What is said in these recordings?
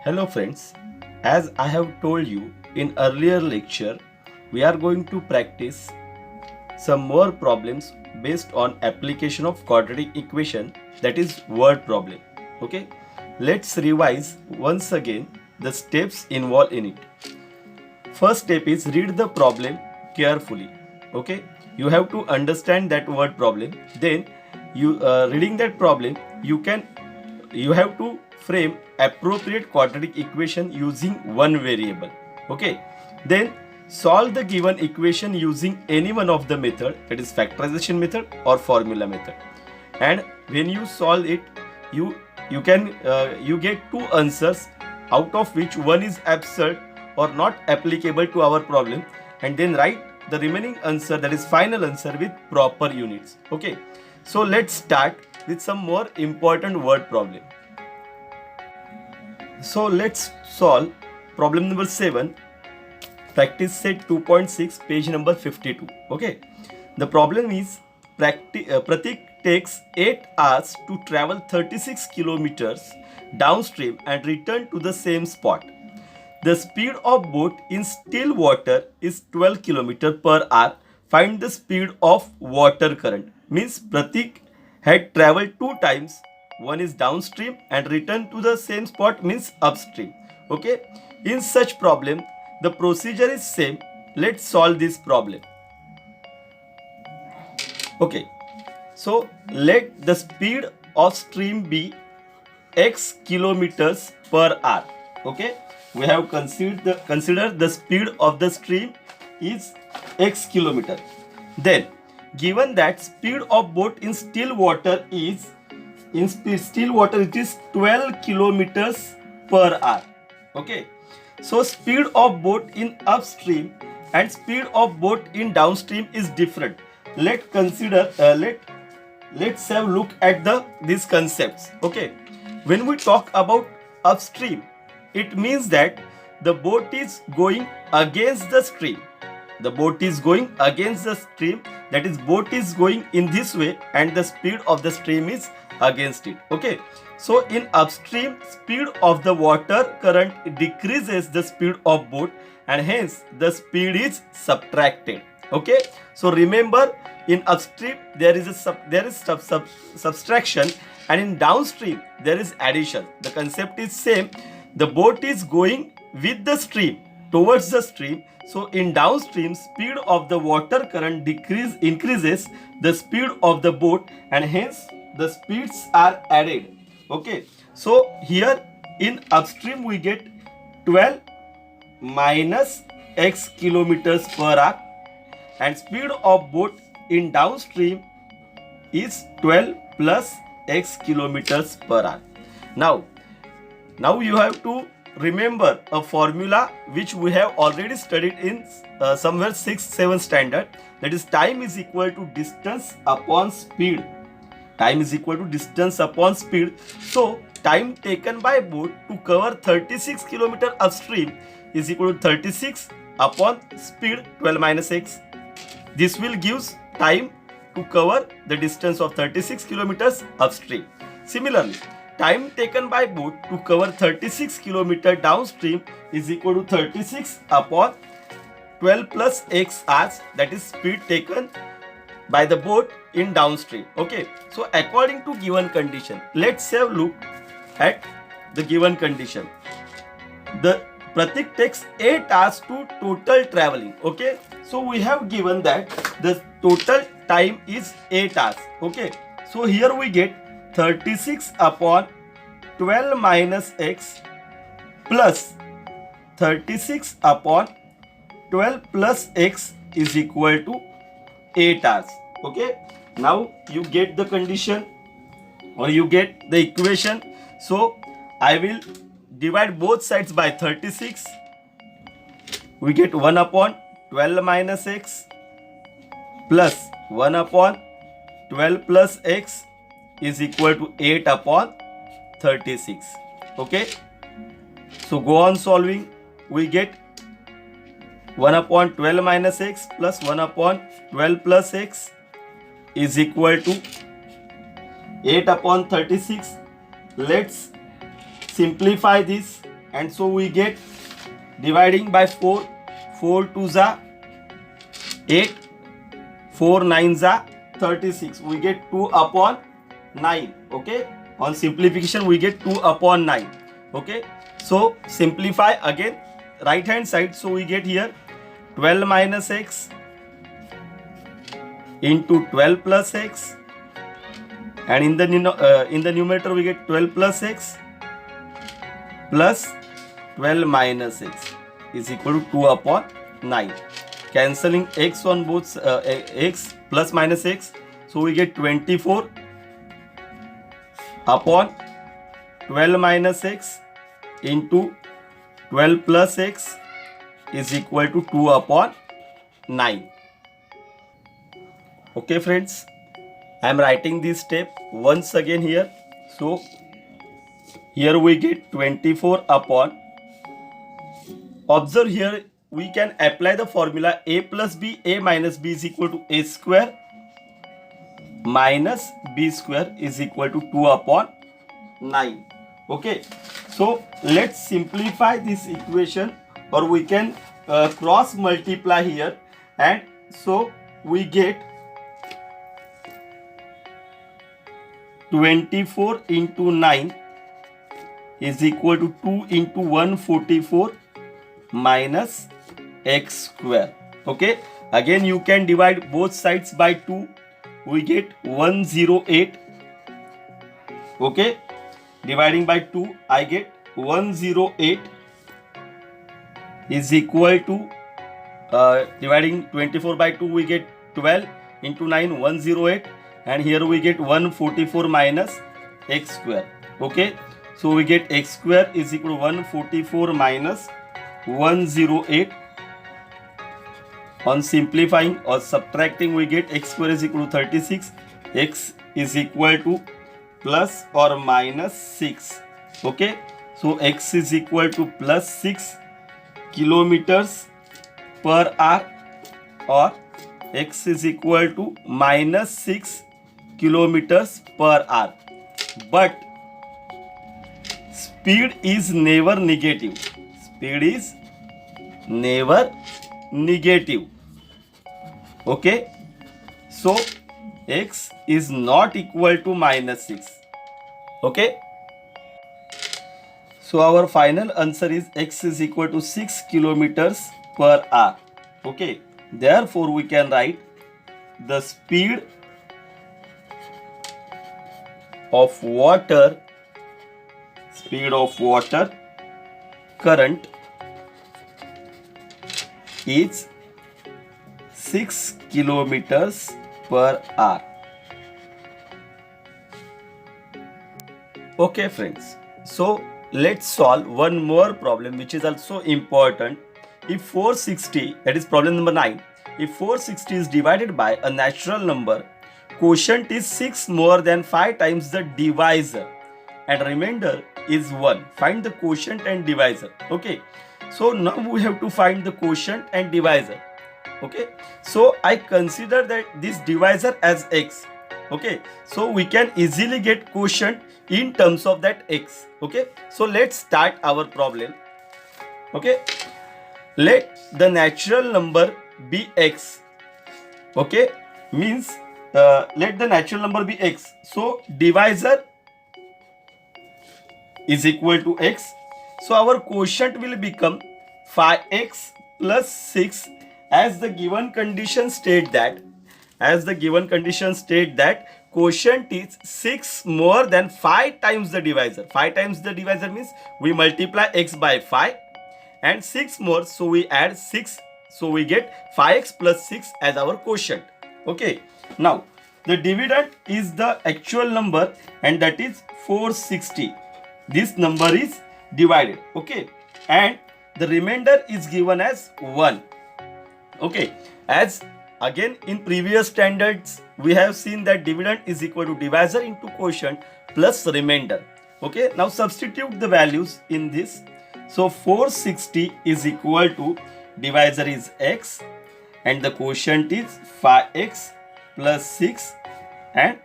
Hello friends, as I have told you in earlier lecture, we are going to practice some more problems based on application of quadratic equation, that is word problem. Okay, let's revise once again the steps involved in it. First step is read the problem carefully. Okay, you have to understand that word problem. Then you reading that problem, you have to frame appropriate quadratic equation using one variable. Okay, then solve the given equation using any one of the method, that is factorization method or formula method. And when you solve it, you get two answers, out of which one is absurd or not applicable to our problem, and then write the remaining answer, that is final answer, with proper units. Okay, so let's start with some more important word problem. So let's solve problem number 7, practice set 2.6, page number 52. Okay, the problem is Pratik takes 8 hours to travel 36 kilometers downstream and return to the same spot. The speed of boat in still water is 12 km per hour. Find the speed of water current. Means Pratik had traveled 2 times. One is downstream and return to the same spot, means upstream. Okay. In such problem, the procedure is same. Let's solve this problem. Okay. So let the speed of stream be x kilometers per hour. Okay, we have considered the speed of the stream is x kilometer. Then given that speed of boat in still water is it is 12 kilometers per hour. Okay, so speed of boat in upstream and speed of boat in downstream is different. Let's have a look at these concepts. Okay, when we talk about upstream, it means that the boat is going against the stream. The boat is going against the stream, that is, boat is going in this way and the speed of the stream is against it. Okay, so in upstream, speed of the water current decreases the speed of boat and hence the speed is subtracted. Okay, so remember, in upstream there is subtraction, and in downstream there is addition. The concept is same. The boat is going with the stream, towards the stream. So in downstream, speed of the water current increases the speed of the boat and hence the speeds are added. Okay, so here in upstream we get 12 minus x kilometers per hour, and speed of boat in downstream is 12 plus x kilometers per hour. Now you have to remember a formula which we have already studied in somewhere 6th-7th standard, that is time is equal to distance upon speed. Time is equal to distance upon speed. So time taken by boat to cover 36 km upstream is equal to 36 upon speed 12 minus x. This will give time to cover the distance of 36 kilometers upstream. Similarly, time taken by boat to cover 36 km downstream is equal to 36 upon 12 plus x hours, that is speed taken by the boat in downstream. Okay, so according to given condition, let's have a look at the given condition. The Pratik takes 8 hours to total traveling. Okay, so we have given that the total time is 8 hours. Okay, so here we get 36 upon 12 minus x plus 36 upon 12 plus x is equal to 8 hours. Okay, now you get the condition or you get the equation. So I will divide both sides by 36. We get 1 upon 12 minus x plus 1 upon 12 plus x is equal to 8 upon 36. Okay, so go on solving. We get 1 upon 12 minus x plus 1 upon 12 plus x is equal to 8 upon 36. Let's simplify this. and so we get dividing by 4, 4 2s are 8, 4 9s are 36. We get 2 upon 9. Okay, on simplification we get 2 upon 9. Okay, so simplify again right hand side. So we get here 12 minus x into 12 plus x, and in the numerator we get 12 plus x plus 12 minus x is equal to 2 upon 9. Cancelling x on both x plus minus x, so we get 24 upon 12 minus x into 12 plus x is equal to 2 upon 9. Okay friends, I am writing this step once again here. So here we get 24 upon, observe here we can apply the formula a plus b, a minus b is equal to a square minus b square is equal to 2 upon 9. Okay, so let's simplify this equation, or we can cross multiply here, and so we get 24 into 9 is equal to 2 into 144 minus x square. Okay, again you can divide both sides by 2. We get 108. Okay, dividing by 2 I get 108 is equal to dividing 24 by 2 we get 12 into 9 108, and here we get 144 minus x square. Okay, so we get x square is equal to 144 minus 108. On simplifying or subtracting we get x square is equal to 36. X is equal to plus or minus 6. Okay, so x is equal to plus 6 kilometers per hour, or x is equal to minus 6 kilometers per hour. But speed is never negative. Speed is never negative. Okay, so x is not equal to minus 6. Okay, so our final answer is x is equal to 6 kilometers per hour. Okay, therefore we can write the speed of water current is 6 kilometers per hour. Okay friends, so let's solve one more problem which is also important. If 460, that is problem number 9, if 460 is divided by a natural number, quotient is 6 more than 5 times the divisor and remainder is 1. Find the quotient and divisor. Okay, so now we have to find the quotient and divisor. Okay, so I consider that this divisor as x. Okay, so we can easily get quotient in terms of that x. Okay, so let's start our problem. Okay, let the natural number be x. Okay, means let the natural number be x. So divisor is equal to x. So our quotient will become 5x plus 6, as the given condition state that quotient is 6 more than 5 times the divisor. 5 times the divisor means we multiply x by 5 and 6 more, so we add 6, so we get 5x plus 6 as our quotient. Okay, now the dividend is the actual number, and that is 460. This number is divided. Okay, and the remainder is given as 1. Okay, as again in previous standards we have seen that dividend is equal to divisor into quotient plus remainder. Okay, now substitute the values in this. So 460 is equal to, divisor is x and the quotient is 5x plus 6 and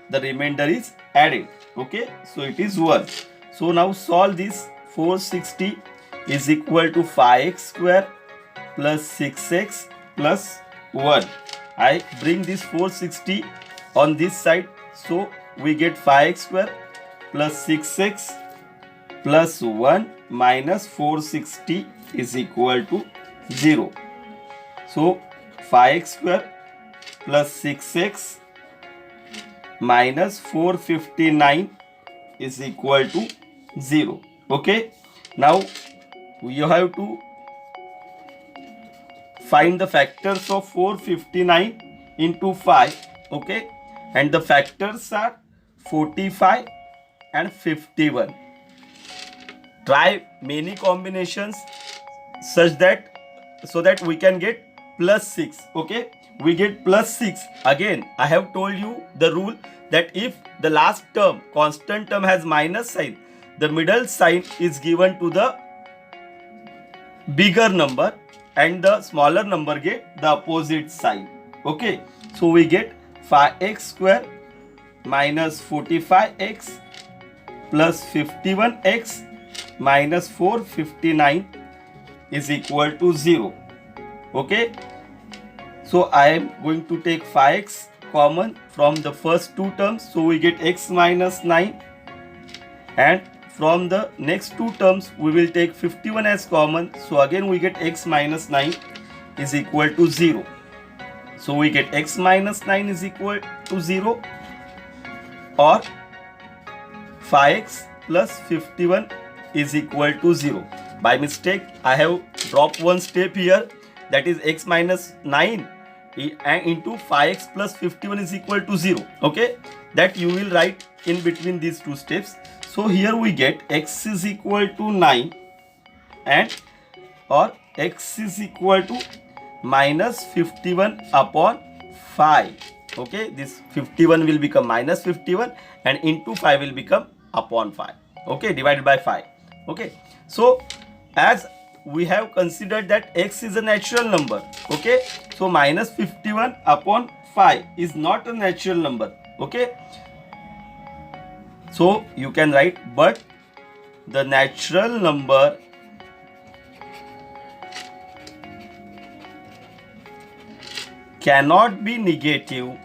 the remainder is added. Okay, so it is 1. So now solve this. 460 is equal to 5x square plus 6x plus 1. I bring this 460 on this side, so we get 5x square plus 6x plus 1 minus 460 is equal to 0. So 5x square plus 6x minus 459 is equal to 0. Okay, now you have to find the factors of 459 into 5. Okay, and the factors are 45 and 51. Try many combinations so that we can get plus 6. Okay, we get plus 6. Again, I have told you the rule that if the last term, constant term, has minus sign, the middle sign is given to the bigger number and the smaller number get the opposite sign. Okay, so we get 5x square minus 45x plus 51x minus 459 is equal to 0. Okay, so I am going to take 5x common from the first two terms, so we get x minus 9, and from the next two terms we will take 51 as common, so again we get x minus 9 is equal to 0. So we get x minus 9 is equal to 0, or 5x plus 51 is equal to 0. By mistake I have dropped one step here, that is x minus 9 into 5x plus 51 is equal to 0. Okay, that you will write in between these two steps. So here we get x is equal to 9 and or x is equal to minus 51 upon 5. Okay, this 51 will become minus 51 and into 5 will become upon 5. Okay, divided by 5. Okay, so as we have considered that x is a natural number. Okay, so minus 51 upon 5 is not a natural number. Okay, so you can write, but the natural number cannot be negative,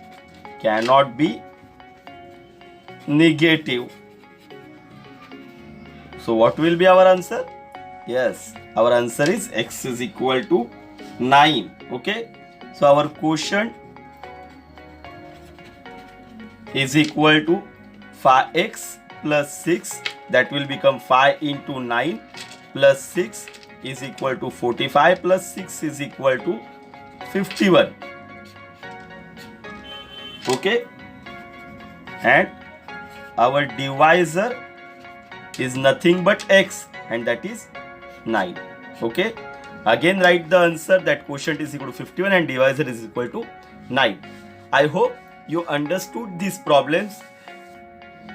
So what will be our answer? Yes, our answer is x is equal to 9. Okay, so our quotient is equal to 5x plus 6, that will become 5 into 9 plus 6 is equal to 45 plus 6 is equal to 51. Okay, and our divisor is nothing but x, and that is 9. Okay, again write the answer, that quotient is equal to 51 and divisor is equal to 9. I hope you understood these problems.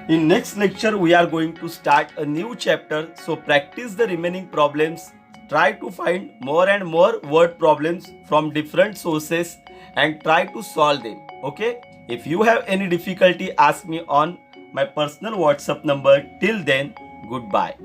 In next lecture we are going to start a new chapter, so practice the remaining problems. Try to find more and more word problems from different sources and try to solve them. Okay, if you have any difficulty, ask me on my personal WhatsApp number. Till then, goodbye.